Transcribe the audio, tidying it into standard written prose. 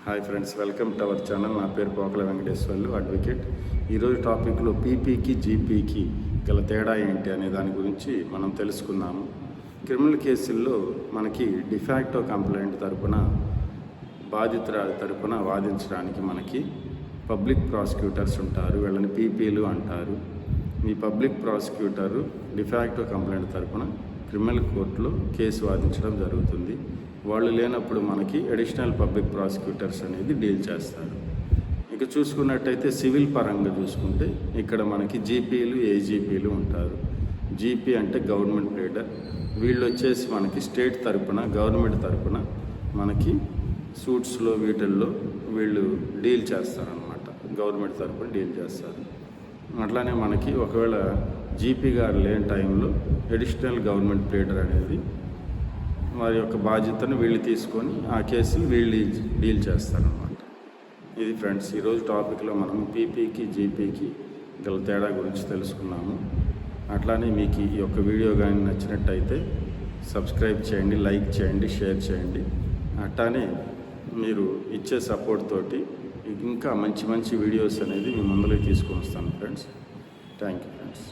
Hi friends, welcome to our channel. నా పేరు Pokala Venkateswarlu, advocate. ఈరోజు టాపిక్లో పీపీకి జీపీకి గల తేడా ఏంటి అనే దాని గురించి మనం తెలుసుకుందాము. క్రిమినల్ కేసుల్లో మనకి డిఫాక్టో కంప్లైంట్ తరపున బాధితురాలి తరపున వాదించడానికి మనకి పబ్లిక్ ప్రాసిక్యూటర్స్ ఉంటారు. వీళ్ళని పీపీలు అంటారు. ఈ పబ్లిక్ ప్రాసిక్యూటరు డిఫాక్టో కంప్లైంట్ తరపున క్రిమినల్ కోర్టులో కేసు వాదించడం జరుగుతుంది. వాళ్ళు లేనప్పుడు మనకి అడిషనల్ పబ్లిక్ ప్రాసిక్యూటర్స్ అనేది డీల్ చేస్తారు. ఇక చూసుకున్నట్టయితే సివిల్ పరంగా చూసుకుంటే ఇక్కడ మనకి జీపీలు, ఏజీపీలు ఉంటారు. జీపీ అంటే గవర్నమెంట్ ప్లేడర్. వీళ్ళు వచ్చేసి మనకి స్టేట్ తరపున, గవర్నమెంట్ తరపున మనకి సూట్స్లో వీటిల్లో వీళ్ళు డీల్ చేస్తారనమాట. గవర్నమెంట్ తరపున డీల్ చేస్తారు. అట్లానే మనకి ఒకవేళ జీపీ గారు లేని టైంలో అడిషనల్ గవర్నమెంట్ ప్లేడర్ అనేది వారి యొక్క బాధ్యతను వీళ్ళు తీసుకొని ఆ కేసులు వీళ్ళు డీల్ చేస్తారనమాట. ఇది ఫ్రెండ్స్, ఈరోజు టాపిక్లో మనం పీపీకి జీపీకి గల తేడా గురించి తెలుసుకున్నాము. అట్లానే మీకు ఈ యొక్క వీడియో కానీ నచ్చినట్టయితే సబ్స్క్రైబ్ చేయండి, లైక్ చేయండి, షేర్ చేయండి. అట్లానే మీరు ఇచ్చే సపోర్ట్ తోటి ఇంకా మంచి మంచి వీడియోస్ అనేది మీ ముందులోకి తీసుకొని వస్తాను ఫ్రెండ్స్. Thank you friends.